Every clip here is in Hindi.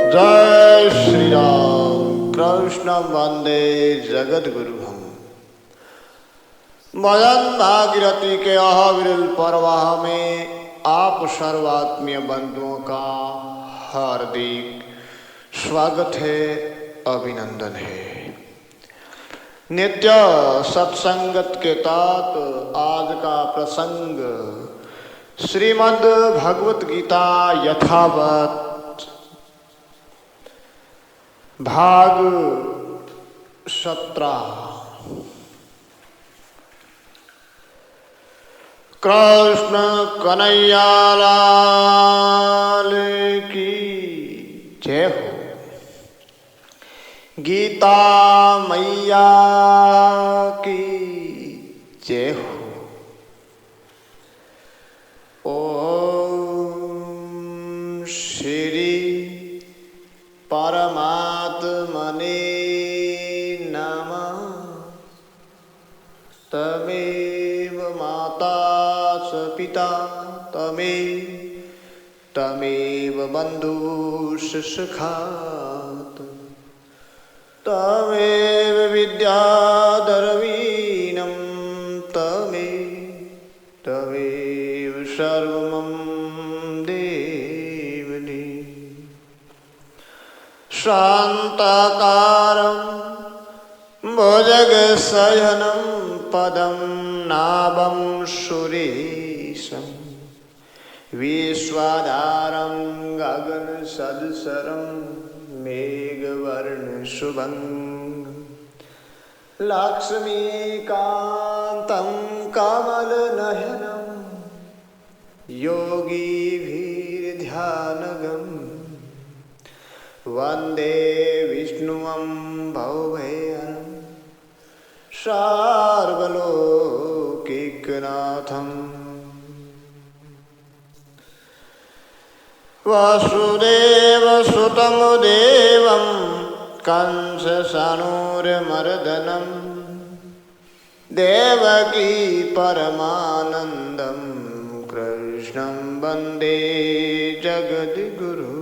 जय श्री राम। कृष्ण वंदे जगत गुरु हम मदन भागीरथी के अविरल प्रवाह में आप सर्वात्मीय बंधुओं का हार्दिक स्वागत है, अभिनंदन है। नित्य सत्संगत के तहत आज का प्रसंग श्रीमद् भगवत गीता यथावत भाग 17। कृष्ण कन्हैया लाल की जय हो। गीता मैया की जय हो। ओम श्री परमात्मने नमः। तमेव माता च पिता तमेव बन्धुश्च सखा तमेव विद्याधरवीणं तमेव सर्वं देवने। शान्ताकारं भुजगशयनं पदं नाभं सुरेशं विश्वाधारं गगनसदृशं मेघवर्णशुभङ्गं लक्ष्मीकान्तं कमलनयनं योगिभिर्ध्यानगम् वन्दे विष्णुं भवभयहरं सर्वलोकैकनाथम्। वसुदेवसुतं देवं कंसचाणूरमर्दनं देवकी परमानन्दं कृष्णं वन्दे जगद्गुरुम्।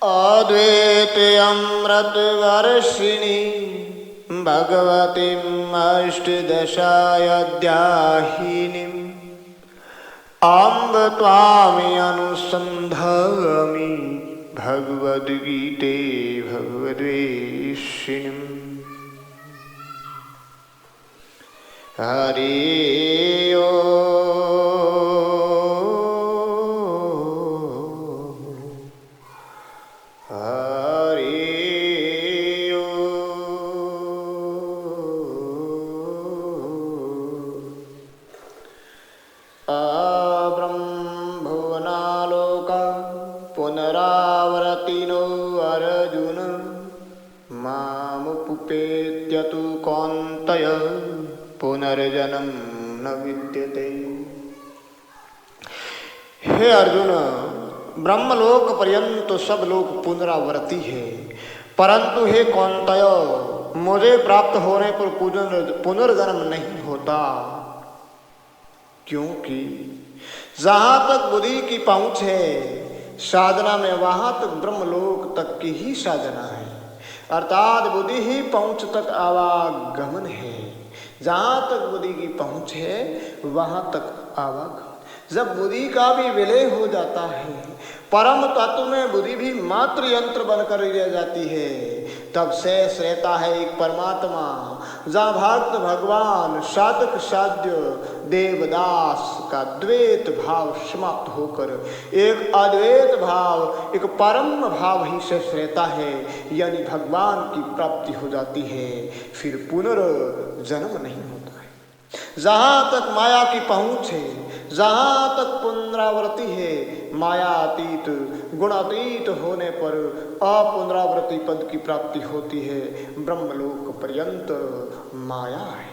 अद्वैतामृतवर्षिणीं भगवतीम् अष्टादशाध्यायिनीम् अम्ब त्वामि अनुसन्धामि भगवद्गीते भगवद्वेषिणीम्। हरि पुनरावर्तिनो अर्जुन मामुपेत्यतु कौन्तेय पुनर्जन्म न विद्यते। हे अर्जुन, ब्रह्मलोक पर्यंत सब लोग पुनरावर्ती है, परंतु हे कौन्तेय, मुझे प्राप्त होने पर पुनर्जन्म नहीं होता, क्योंकि जहां तक बुद्धि की पहुंच है साधना में, वहां तक ब्रह्मलोक तक की ही साधना है, अर्थात बुद्धि ही पहुंच तक आवागमन है। जहां तक बुद्धि की पहुंच है वहां तक आवागमन। जब बुद्धि का भी विलय हो जाता है, परम तत्व में बुद्धि भी मात्र यंत्र बनकर रह जाती है, तब शेष रहता है एक परमात्मा, जहाँ भक्त भगवान साधक साध्य देवदास का द्वैत भाव समाप्त होकर एक अद्वैत भाव, एक परम भाव ही शेष रहता है, यानी भगवान की प्राप्ति हो जाती है। फिर पुनर्जन्म नहीं होता है। जहाँ तक माया की पहुँच है, जहाँ तक पुनरावृत्ति है, मायातीत गुणातीत होने पर अपुनरावृत्ति पद की प्राप्ति होती है। ब्रह्मलोक पर्यंत माया है।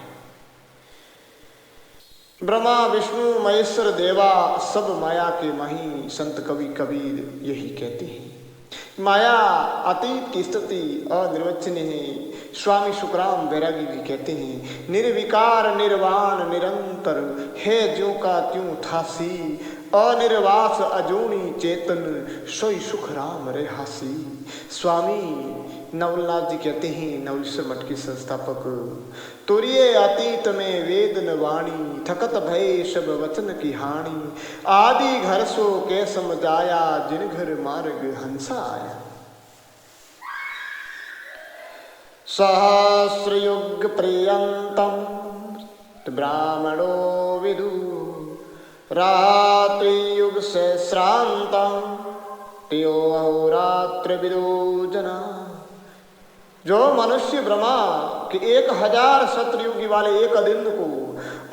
ब्रह्मा विष्णु महेश्वर देवा सब माया के मही। संत कवि कबीर यही कहते हैं। माया अतीत की स्थिति अनिर्वचनीय है। स्वामी सुखराम बैरागी भी कहते हैं, निर्विकार निर्वाण निरंतर है ज्यों का त्यों ठासी, अनिर्वास अजूनी चेतन सोई सुख राम रे हासी। स्वामी नवलनाथ जी कहते हैं, नवलेश्वर मठ के संस्थापक, तुरिये अतीत में वेद न वाणी, थकत भय सब वचन की हानि। आदि घर सो के समझाया, जिन घर मार्ग हंसा आया। सहस्र युग पर्यंतम ब्राह्मणो विदु, रात्रि युग से श्रांतम त्यो अहोरात्र विदु जना। जो मनुष्य ब्रह्मा के 1000 सत्रयुगी वाले एक दिन को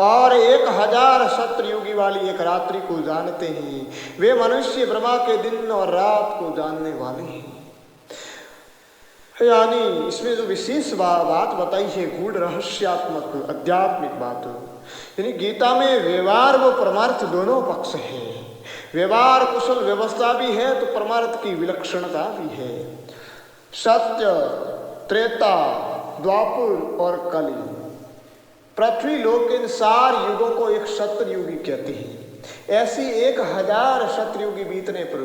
और 1000 सत्रयुगी वाली एक रात्रि को जानते हैं, वे मनुष्य ब्रह्मा के दिन और रात को जानने वाले हैं। यानी इसमें जो विशेष बात बताई है, गूढ़ रहस्यात्मक आध्यात्मिक बात, यानी गीता में व्यवहार व परमार्थ दोनों पक्ष है। व्यवहार कुशल व्यवस्था भी है तो परमार्थ की विलक्षणता भी है। सत्य, त्रेता, द्वापर और कली, पृथ्वी लोक के इन 4 युगों को एक सत्रयुगी कहते हैं। ऐसी 1000 सत्रयुगी बीतने पर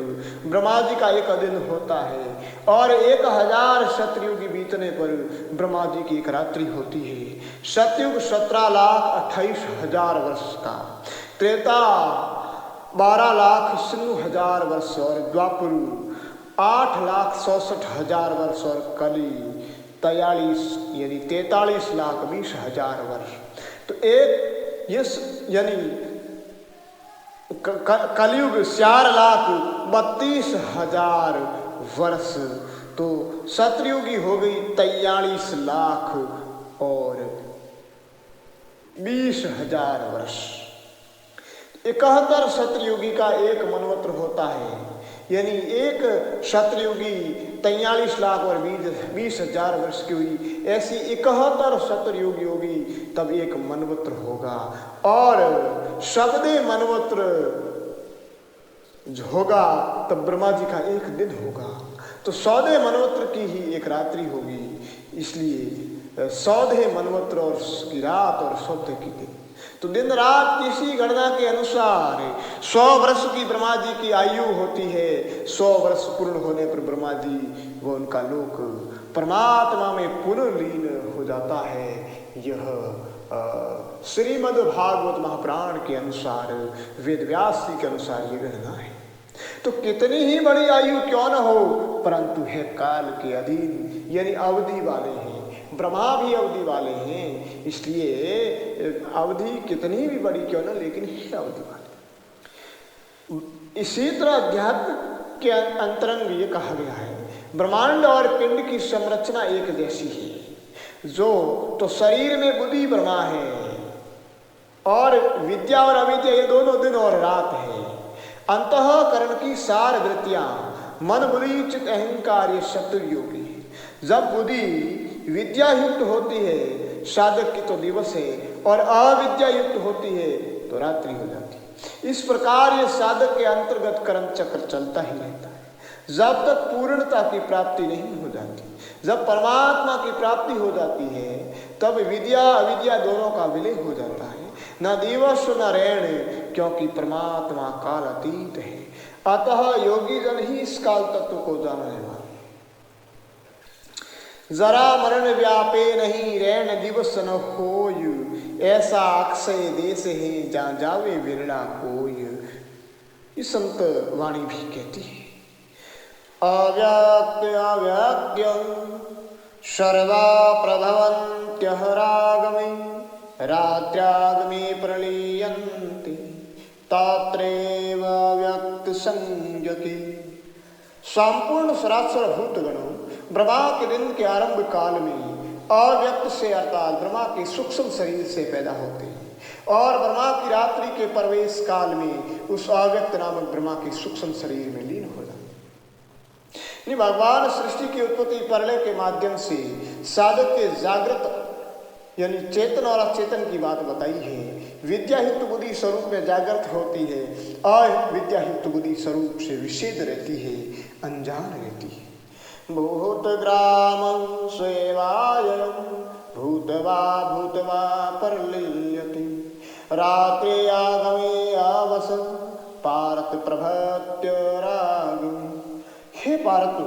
ब्रह्मा जी का एक दिन होता है और 1000 सत्रयुगी बीतने पर ब्रह्मा जी की एक रात्रि होती है। सतयुग 17,28,000 वर्ष का, त्रेता 12,96,000 वर्ष और द्वापर 8,64,000 वर्ष और कली 43,20,20,000 वर्ष। तो एक ये यानी कलयुग 4,32,000 वर्ष, तो सतयुगी हो गई 43 लाख और 20,000 वर्ष। 71 सतयुगी का एक मनवत्र होता है, यानी एक सतयुगी 43 लाख और 20,000 वर्ष की हुई, ऐसी 71 सतयुगी होगी तब एक मनवत्र होगा। और शब्दे मनवत्र होगा तब ब्रह्मा जी का एक दिन होगा। तो 100 मनवत्र की ही एक रात्रि होगी, इसलिए 100 मनवत्र और की रात और 100 की दिन। तो दिन रात किसी गणना के अनुसार 100 वर्ष की ब्रह्मा जी की आयु होती है। 100 वर्ष पूर्ण होने पर ब्रह्मा जी वो उनका लोक परमात्मा में पुनर्लीन हो जाता है। यह श्रीमद् भागवत महापुराण के अनुसार, वेद व्यास जी के अनुसार ये गणना है। तो कितनी ही बड़ी आयु क्यों न हो, परंतु है काल के अधीन, यानी अवधि वाले हैं। ब्रह्मा भी अवधि वाले हैं, इसलिए अवधि कितनी भी बड़ी क्यों न, लेकिन ही अवधि वाले। इसी तरह अध्यात्म के अंतरंग ये कहा गया है, ब्रह्मांड और पिंड की संरचना एक जैसी है। जो तो शरीर में बुद्धि ब्रह्मा है और विद्या और अविद्या ये दोनों दिन और रात है। अंतःकरण की सार वृत्तियां मन, बुद्धि, चित्त, अहंकार ये सतयुगी है। जब बुद्धि विद्या युक्त होती है साधक की तो दिवस है, और अविद्या युक्त होती है तो रात्रि हो जाती है। इस प्रकार ये साधक के अंतर्गत कर्म चक्र चलता ही रहता है जब तक पूर्णता की प्राप्ति नहीं हो जाती। जब परमात्मा की प्राप्ति हो जाती है तब विद्या अविद्या दोनों का विलय हो जाता है। न दिवस न रैण, क्योंकि परमात्मा काल अतीत है। अतः योगी जन ही इस काल तत्व को जानने वाले। जरा मरण व्यापे नहीं, रैन दिवस न होय, ऐसा अक्षय देश है जहाँ जावे विरला कोय। ये संत वाणी भी कहती है। अव्याक्य अव्याक्यं सर्वा प्रभवन्त्यः रागमे, रात्र्यागमे प्रलीयन्ते तत्रैव व्यक्त संज्ञके। संपूर्ण सरासर भूतगणों ब्रह्मा के दिन के आरंभ काल में अव्यक्त से अर्थात ब्रह्मा के सूक्ष्म शरीर से पैदा होते हैं और ब्रह्मा की रात्रि के प्रवेश काल में उस अव्यक्त नामक ब्रह्मा के सूक्ष्म शरीर में लीन हो जाते हैं। भगवान सृष्टि की उत्पत्ति प्रलय के माध्यम से साधक के जागृत यानी चेतन और अचेतन की बात बताई है। विद्यायुक्त बुद्धि स्वरूप में जागृत होती है, अविद्यायुक्त बुद्धि स्वरूप से विषेद रहती है, अनजान रहती है। भूतग्रामं सेवायं भूतवा भूतवा परलीयते, रात्रि आगमे आवस पारत प्रभत्य राग। हे पारतु,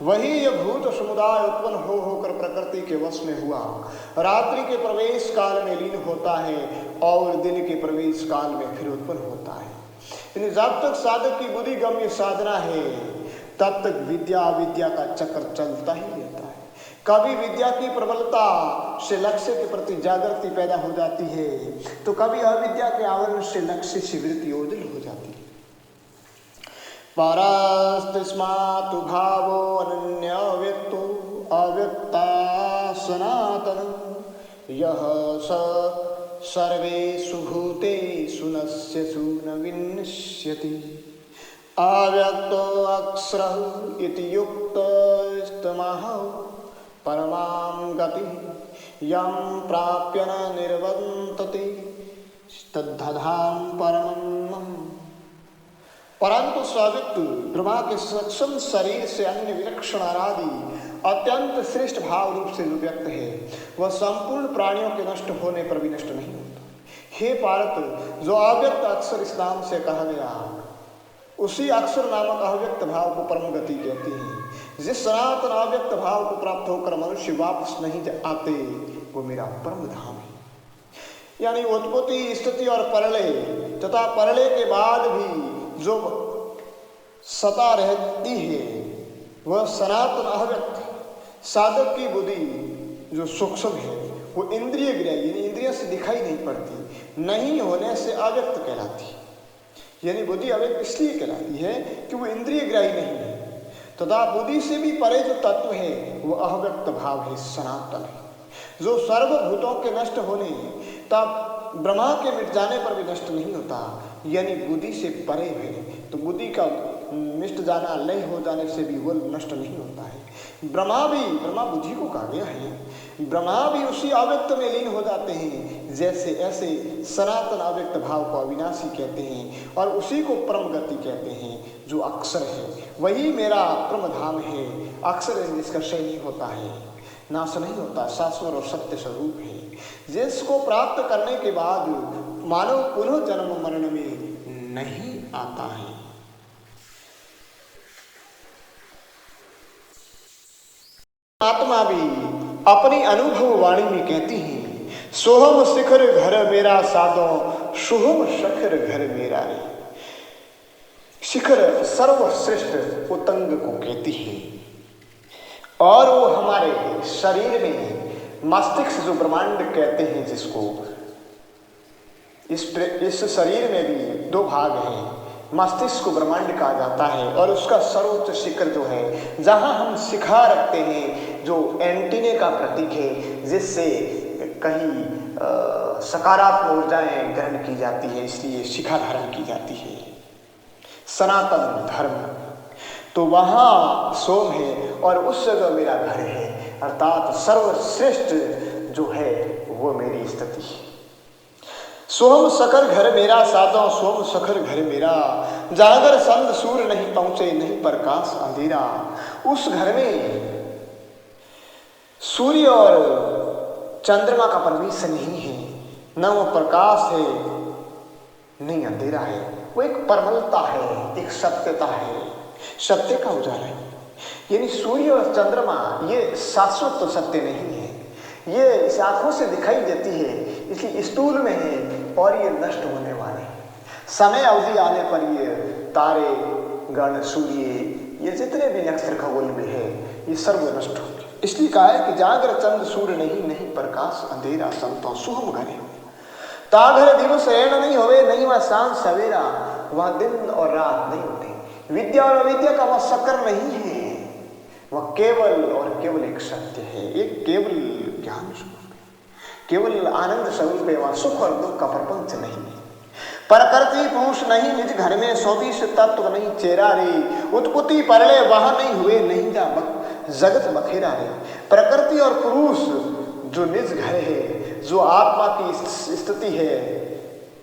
वही यह भूत समुदाय उत्पन्न हो होकर प्रकृति के वश में हुआ, रात्रि के प्रवेश काल में लीन होता है और दिन के प्रवेश काल में फिर उत्पन्न होता है। जब तक साधक की बुद्धि गम्य साधना है तब तक विद्या अविद्या का चक्र चलता ही रहता है। कभी विद्या की प्रबलता से लक्ष्य के प्रति जागृति पैदा हो जाती है तो कभी अविद्या के आवरण से लक्ष्य से वृत्ति ओझल हो जाती है। परस्तिस्मातु भावो अनन्य व्यक्तो अव्यक्ता सनातन यह स सर्वेषु भूतेषु नश्यसु न विनश्यति अव्यक्तो अक्षरः इति युक्तस्तमः परमां गतिः यं प्राप्य न निर्वर्तते तद्धधां परमं। परंतु स्वाभिक्त ब्रह्मा के सक्षम शरीर से अन्य विलक्षण आदि अत्यंत श्रेष्ठ भाव रूप से जो व्यक्त है वह संपूर्ण प्राणियों के नष्ट होने पर भी नष्ट नहीं होता। हे पारत, जो अव्यक्त अक्षर इस नाम से कहा गया उसी अक्षर नामक अव्यक्त भाव को परम गति कहते हैं। जिस सनातन अव्यक्त भाव को प्राप्त होकर मनुष्य वापस नहीं आते वो मेरा परम धाम है। यानी उत्पत्ति, स्थिति और प्रलय तथा प्रलय के बाद भी जो सता रहती है वह सनातन अव्यक्त। साधक की बुद्धि जो सूक्ष्म है वो इंद्रिय ग्राह्य यानी इंद्रियों से दिखाई नहीं पड़ती, नहीं होने से अव्यक्त कहलाती है। यानी बुद्धि अव्यक्त इसलिए कहलाती है कि वो इंद्रिय ग्राह्य नहीं है तथा बुद्धि से भी परे जो तत्व है वो अव्यक्त भाव है, सनातन है, जो सर्वभूतों के नष्ट होने तब ब्रह्मा के मिट जाने पर भी नष्ट नहीं होता, यानी बुद्धि से परे है। तो बुद्धि का मिट जाना, लय हो जाने से भी वो नष्ट नहीं होता है। ब्रह्मा बुद्धि को कहा गया है, ब्रह्मा भी उसी अव्यक्त में लीन हो जाते हैं। जैसे ऐसे सनातन अव्यक्त भाव को अविनाशी कहते हैं और उसी को परम गति कहते हैं जो अक्षर है। वही मेरा परम धाम है। अक्षर जिसका क्षय नहीं होता है, नाश नहीं होता, शाश्वत और सत्य स्वरूप है, जिसको प्राप्त करने के बाद मानव पुनः जन्म मरण में नहीं आता है। आत्मा भी अपनी अनुभव वाणी में कहती है, सोहम शिखर घर मेरा साधो शुभम शिखर घर मेरा रे। शिखर सर्वश्रेष्ठ उतंग को कहती है और वो हमारे शरीर में मस्तिष्क जो ब्रह्मांड कहते हैं, जिसको इस शरीर में भी दो भाग हैं। मस्तिष्क को ब्रह्मांड कहा जाता है और उसका सर्वोच्च शिखर जो है, जहां हम शिखा रखते हैं, जो एंटीने का प्रतीक है, जिससे कहीं सकारात्मक ऊर्जाएं ग्रहण की जाती है, इसलिए शिखा धारण की जाती है। सनातन धर्म तो वहां सोम है और उस जगह मेरा घर है, अर्थात सर्वश्रेष्ठ जो है वो मेरी स्थिति है। सोम सखर घर मेरा साधो सोम सखर घर मेरा, जागर संग सूर्य नहीं पहुंचे नहीं प्रकाश अंधेरा। उस घर में सूर्य और चंद्रमा का प्रवेश नहीं है, न वो प्रकाश है नहीं अंधेरा है। वो एक परमलता है, एक सत्यता है, सत्य का उजाला है। यानी सूर्य और चंद्रमा ये शाश्वत तो सत्य नहीं है, ये इस आंखों से दिखाई देती है, इसलिए स्थूल में है और ये नष्ट होने वाले हैं। समय अवधि आने पर ये तारे गण सूर्य ये जितने भी नक्षत्र खगोल में है ये सर्व नष्ट होंगे। इसलिए कहा है कि जागर चंद्र सूर्य नहीं प्रकाश अंधेरा संतो सुहम घरे। ताघर दिवस ऐन नहीं होवे नहीं वह सांझ सवेरा, वह दिन और रात नहीं होते। विद्या और अविद्या का वह शक्कर नहीं है, वह केवल और केवल एक सत्य है, एक केवल ज्ञान स्वरूप है, केवल आनंद स्वरूप है। वह सुख और दुख का प्रपंच नहीं है। प्रकृति पुरुष नहीं निज घर में 24 तत्व नहीं चेरा रे। उत्पत्ति परले वहां नहीं हुए नहीं जा जगत बखेरा रे। प्रकृति और पुरुष जो निज घर है, जो आत्मा की स्थिति है,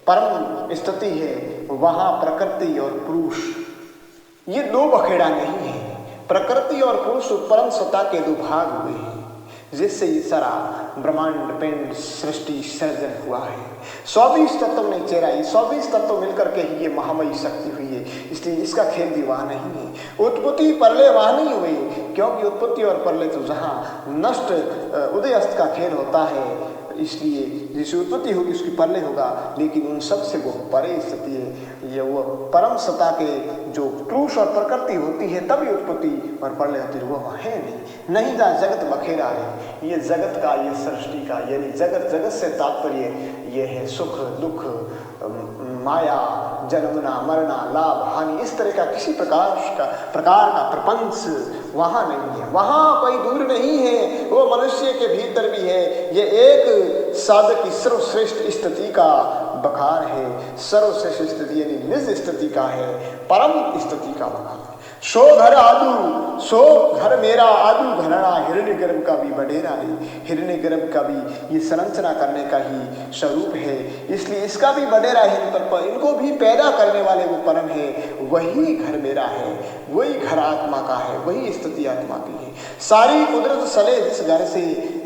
परम स्थिति है, वहां प्रकृति और पुरुष ये दो बखेड़ा नहीं है। प्रकृति और पुरुष परम सत्ता के दो भाग हुए हैं। जिससे ये सारा ब्रह्मांड पिंड सृष्टि सर्जन हुआ है। 24 तत्व ने चेरा, ये 24 तत्व मिलकर के ही ये महामयी शक्ति हुई है। इसलिए इसका खेल भी वहाँ नहीं है। उत्पत्ति प्रलय वहाँ नहीं हुई, क्योंकि उत्पत्ति और प्रलय तो जहाँ नष्ट उदय अस्त का खेल होता है, इसलिए जिसकी उत्पत्ति होगी उसकी प्रलय होगा। लेकिन उन सब से वो परे स्थिति है, ये वो परम सत्ता के जो पुरुष और प्रकृति होती है तभी उत्पत्ति और प्रलय होती है, वो है नहीं जहाँ जगत बखेरा है। ये जगत का, ये सृष्टि का, यानी जगत से तात्पर्य ये है सुख दुख माया जन्मना मरना लाभ हानि, इस तरह का किसी प्रकार का प्रपंच वहाँ नहीं है। वहाँ कोई दूर नहीं है, वो मनुष्य के भीतर भी है। ये एक साधक की सर्वश्रेष्ठ स्थिति का बखार है, सर्वश्रेष्ठ स्थिति यानी निज स्थिति का है, परम स्थिति का बखार। सो घर आदू, सो घर मेरा आदू घराना, हिरण्य गर्भ का भी बडेरा है। हिरण्य गर्भ का भी ये संरचना करने का ही स्वरूप है, इसलिए इसका भी बडेरा है। इनको भी पैदा करने वाले वो परम है, वही घर मेरा है, वही घर आत्मा का है, वही स्थिति आत्मा की है। सारी कुदरत सले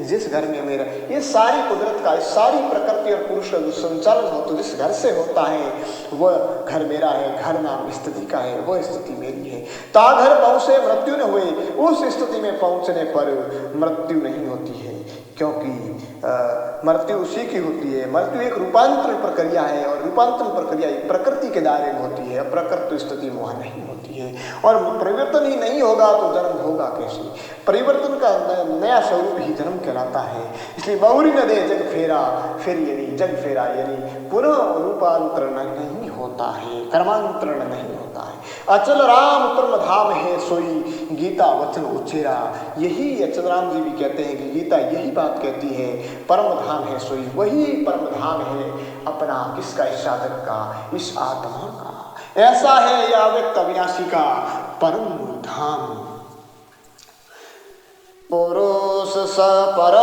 जिस घर में मेरा, ये सारी कुदरत का, सारी प्रकृति और पुरुष का जो संचालन हो तो जिस घर से होता है वह घर मेरा है। घर नाम स्थिति का है, वह स्थिति मेरी है। ताघर पहुंचे मृत्यु न हुए, उस स्थिति में पहुंचने पर मृत्यु नहीं होती है, क्योंकि मृत्यु उसी की होती है। मृत्यु एक रूपांतरण प्रक्रिया है, और रूपांतरण प्रक्रिया एक प्रकृति के दायरे में होती है, प्रकृति स्थिति वहाँ नहीं होती है। और परिवर्तन ही नहीं होगा तो जन्म होगा कैसे? परिवर्तन का नया स्वरूप ही जन्म कहलाता है। इसलिए बहुरी न दे जग फेरा, फिर यानी जग फेरा यानी पुनः रूपांतरण नहीं होता है, कर्मांतरण नहीं होता है। अचल राम परम धाम है सोई, गीता वचन उच्चेरा। यही अचल राम जी भी कहते हैं कि गीता यही बात कहती है, परम धाम है सोई, वही परम धाम है अपना किसका? इस साधक का, इस आत्मा का। ऐसा है यह अव्यक्त अविनाशी का परम धाम। पुरुष स पर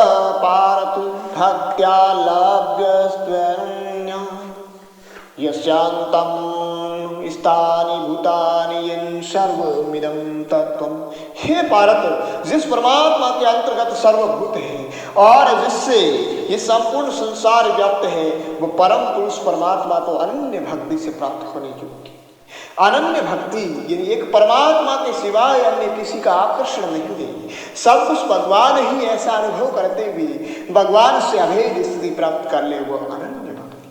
पारतु भक्त्या लभ्यस्त्वन्य यस्यांतं स्थानि भूतानि यन् सर्वमिदं तत्त्वम्। हे पारत, जिस परमात्मा के अंतर्गत सर्वभूत है और जिससे ये संपूर्ण संसार व्याप्त है, वो परम पुरुष परमात्मा को अनन्य भक्ति से प्राप्त होने योग्य। अनन्य भक्ति यानी एक परमात्मा के सिवाय अन्य किसी का आकर्षण नहीं देगी। सब कुछ भगवान ही ऐसा अनुभव करते हुए भगवान से अभेद स्थिति प्राप्त कर ले, वो अनन्य भक्ति।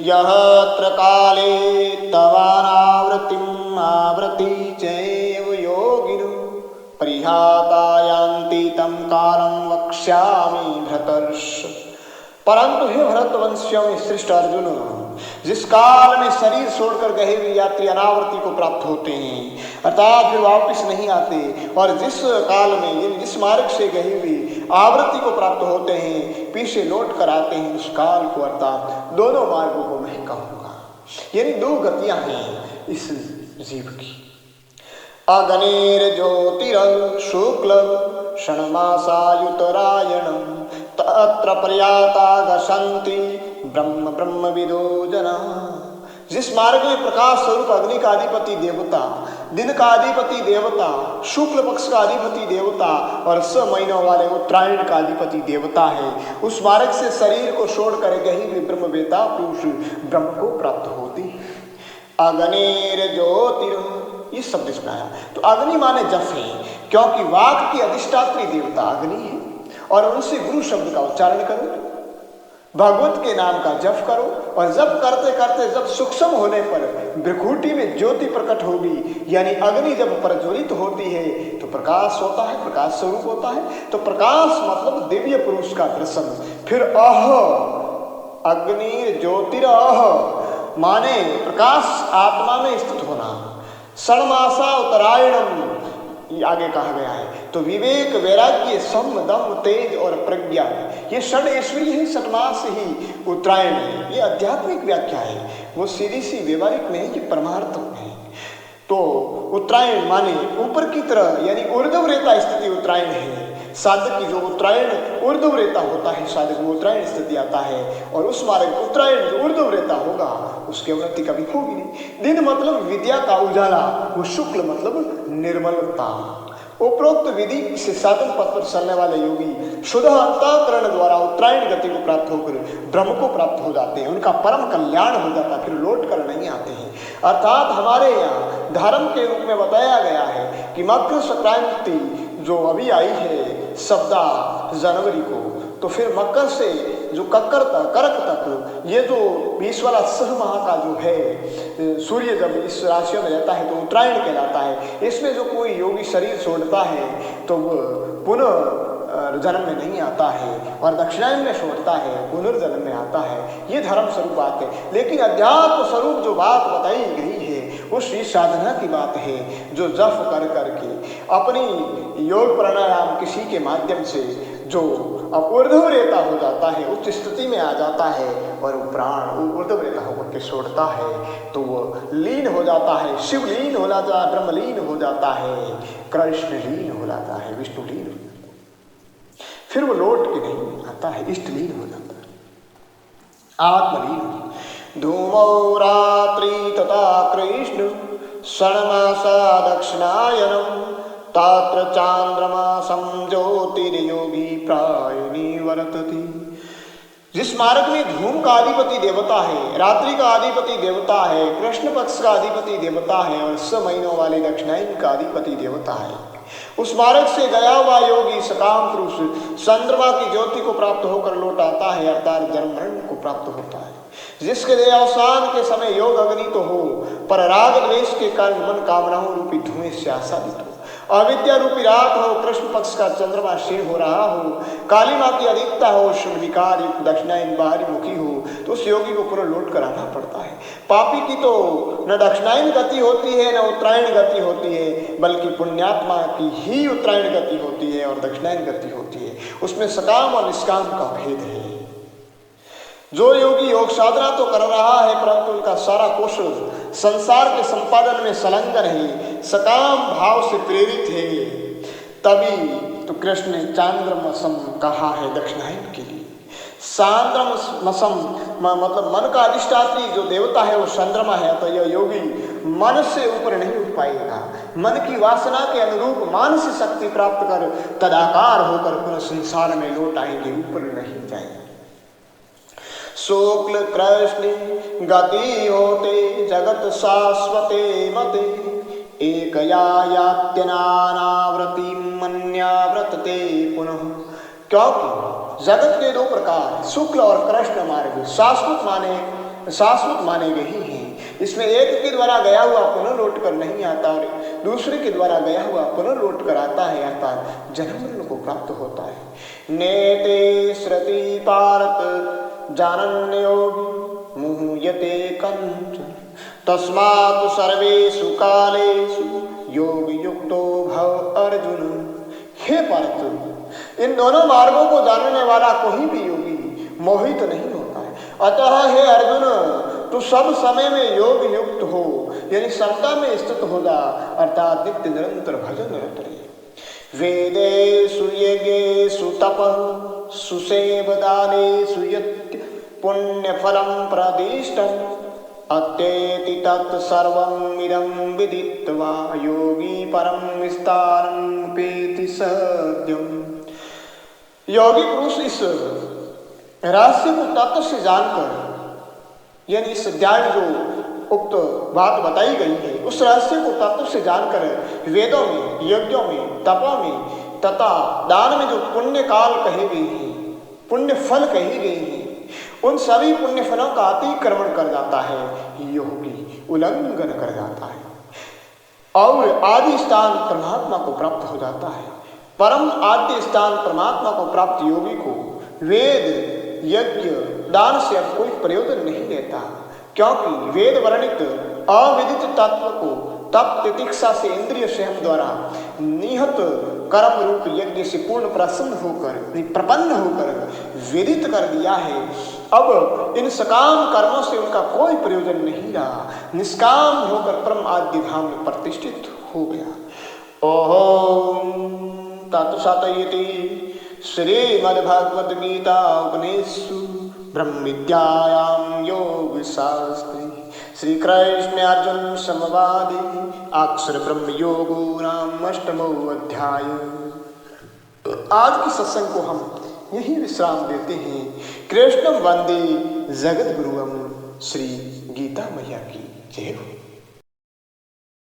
यत्र काले तवानावृतिम आवृति चैव योगिनो परिहाता यान्ति तम कालं वक्ष्यामि भरतर्ष। परंतु हे भरतवंशियों में श्रेष्ठ अर्जुन, जिस काल में शरीर छोड़कर गए हुए यात्री अनावृत्ति को प्राप्त होते हैं, अर्थात फिर वापस नहीं आते, और जिस काल में यानी जिस मार्ग से गए हुए आवृत्ति को प्राप्त होते हैं पीछे लौट कर आते हैं, उस काल को अर्थात दोनों मार्गों को मैं कहूँगा। यानी दो गतियाँ हैं इस जीव की। अग्निर ज्योतिर शुक्ल षण्मासायुतरायणम् तत्र पर्याता गशन्ति ब्रह्म ब्रह्म विदो जना। जिस मार्ग में प्रकाश स्वरूप अग्नि का अधिपति देवता, दिन का अधिपति देवता, शुक्ल पक्ष का अधिपति देवता और 6 महीनों वाले उत्तरायण का अधिपति देवता है, उस मार्ग से शरीर को छोड़कर गही हुई ब्रह्मवेता पुरुष ब्रह्म को प्राप्त होती। अग्निर ज्योतिर ये शब्द इसमें आया, तो अग्नि माने जप है, क्योंकि वाक की अधिष्ठात्री देवता अग्नि है, और उनसे गुरु शब्द का उच्चारण करो, भगवत के नाम का जप करो, और जप करते करते जब सूक्ष्म होने पर भ्रकुटी में ज्योति प्रकट होगी, यानी अग्नि जब प्रज्वलित होती है तो प्रकाश होता है, प्रकाश स्वरूप होता है। तो प्रकाश मतलब दिव्य पुरुष का दर्शन। फिर अह अग्नि ज्योतिरह माने प्रकाश आत्मा में स्थित होना। षण्मासा उत्तरायणम आगे कहा गया है, तो विवेक वैराग्य सम दम तेज और प्रज्ञा, ये षड ऐश्वर्य है, षटमास ही उत्तरायण है। ये आध्यात्मिक व्याख्या है, वो सीधी सी व्यवहारिक में है, ये परमार्थ में है। तो उत्तरायण माने ऊपर की तरह यानी ऊर्ध्व रेता स्थिति उत्तरायण है। साधक की जो उत्तरायण ऊर्ध्व रेता होता है, साधक वो उत्तरायण स्थिति आता है, और उस मार्ग उत्तरायण जो ऊर्ध्व रेता होगा उसकी उन्नति कभी होगी नहीं। दिन मतलब विद्या का उजाला, वो शुक्ल मतलब निर्मलता, उपरोक्त विधि से साधन पथ पर चलने वाले योगी शुद्ध अंतःकरण द्वारा उत्तरायण गति को प्राप्त होकर ब्रह्म को प्राप्त हो जाते हैं, उनका परम कल्याण हो जाता है, फिर लौट कर नहीं आते हैं। अर्थात हमारे यहाँ धर्म के रूप में बताया गया है कि मकर संक्रांति जो अभी आई है 14 जनवरी को, तो फिर मकर से जो कक्कर तक करक तक ये जो 20 वाला सह माह का जो है सूर्य जब इस राशियों में रहता है तो उत्तरायण कहलाता है। इसमें जो कोई योगी शरीर छोड़ता है तो वो पुनः जन्म में नहीं आता है, और दक्षिणायन में छोड़ता है पुनर्जन्म में आता है। ये धर्म स्वरूप बात है। लेकिन अध्यात्म स्वरूप जो बात बताई गई है वो श्री साधना की बात है, जो जप कर करके अपनी योग प्राणायाम किसी के माध्यम से जो अब ऊर्ध्व रेता हो जाता है, उच्च स्थिति में आ जाता है और वो प्राण ऊर्ध्व रेता होकर के छोड़ता है तो वो लीन हो जाता है, शिव लीन हो जाता है, ब्रह्म लीन हो जाता है, कृष्ण लीन हो जाता है, विष्णु लीन हो जाता है, फिर वो लौट के नहीं आता है, इष्ट लीन हो जाता है, आत्मलीन। धूमो रात्रि तथा कृष्ण षण्मासा दक्षिणायनम तात्र चांद्रमासं ज्योतिर्योगी प्रायणी वर्तते। जिस मार्ग में धूम का अधिपति देवता है, रात्रि का अधिपति देवता है, कृष्ण पक्ष का अधिपति देवता है और 6 महीनों वाले दक्षिणायन का अधिपति देवता है, उस मार्ग से गया हुआ योगी सकाम पुरुष चंद्रमा की ज्योति को प्राप्त होकर लौट आता है, अर्थात जन्म मरण को प्राप्त होता है। जिसके लिए अवसान के समय योग अग्नि तो हो, पर राग द्वेष के कारण मन कामनाओं रूपी धुएं से आसादित हो, अविद्या रूपी रात हो, कृष्ण पक्ष का चंद्रमा क्षीण हो रहा हो, काली माँ की अधिकता हो, शुभ विकार युक्त दक्षिणायन बाहरी मुखी हो, तो उस योगी को पुनः लौट कर आना पड़ता है। पापी की तो न दक्षिणायन गति होती है न उत्तरायण गति होती है, बल्कि पुण्यात्मा की ही उत्तरायण गति होती है और दक्षिणायन गति होती है। उसमें सकाम और निष्काम का भेद है। जो योगी योग साधना तो कर रहा है परंतु उनका सारा कौशल संसार के संपादन में संलग्न है, सकाम भाव से प्रेरित है, तभी तो कृष्ण ने चांद्रमसम कहा है दक्षिणायन के लिए। चांद्रमसम मतलब मन का अधिष्ठात्री जो देवता है वो चंद्रमा है, तो यह योगी मन से ऊपर नहीं उठ पाएगा। मन की वासना के अनुरूप मानसिक शक्ति प्राप्त कर तदाकार होकर पुनः संसार में लौट आएंगे, ऊपर नहीं जाएंगे। शुक्ल कृष्ण गति होते जगत शाश्वते मते, एक यात्यनावृति मन्याव्रतते पुनः। क्योंकि जगत के 2 प्रकार शुक्ल और कृष्ण मार्ग शाश्वत माने गए ही हैं। इसमें एक के द्वारा गया हुआ पुनः लौट कर नहीं आता और दूसरे के द्वारा गया हुआ पुनः लौट कर आता है, अर्थात जन्म मरण को प्राप्त होता है। नेते श्रुति पारत जानन्योगी मुह्यते कंच, तस्मात् सर्वेषु कालेषु योग युक्तो भव अर्जुन। हे पार्थ, इन दोनों मार्गों को जानने वाला कोई भी योगी मोहित नहीं होता है। अतः हे अर्जुन, तू सब समय में योग युक्त हो, यानी समता में स्थित हो जा, अर्थात नित्य निरंतर भजन रत रहे। वेदेषु यज्ञेषु तपः सुसेवदानेषु यत् पुण्यफलं प्रदिष्टम् अत्येति तत्सर्वमिदं विदित्वा योगी परं विस्तारमुपेति सद्यम्। योगी पुरुष इस रहस्य को तत्व से जानकर, यानी इस अध्याय में जो उक्त बात बताई गई है उस रहस्य को तत्व से जानकर वेदों में, यज्ञों में, तपों में तथा दान में जो पुण्य काल कहे गए हैं, पुण्य फल कहे गए हैं, उन सभी पुण्य फलों का अतिक्रमण कर जाता है योगी, उल्लंघन कर जाता है और आदि स्थान परमात्मा को प्राप्त हो जाता है। परम आद्य स्थान परमात्मा को प्राप्त योगी को वेद, यज्ञ, दान से अब कोई प्रयोजन नहीं रहता, क्योंकि वेद वर्णित अविदित तत्व को तप तितिक्षा से इंद्रिय संयम द्वारा निहत कर्म रूप यज्ञ से पूर्ण प्रसन्न होकर, प्रपन्न होकर विदित कर दिया है। अब इन सकाम कर्मों से उनका कोई प्रयोजन नहीं रहा, निष्काम होकर परम आद्य धाम में प्रतिष्ठित हो गया। ओम तत्सतयति श्रीमद्भगवद गीता उपनिषत्सु ब्रह्म विद्यायां योग शास्त्रे श्री कृष्ण अर्जुन समवादि अक्षर ब्रह्म योगो नाम अष्टमो अध्याय। आज की सत्संग को हम यही विश्राम देते हैं। कृष्णम वंदे जगत गुरुम। श्री गीता मैया की जय हो।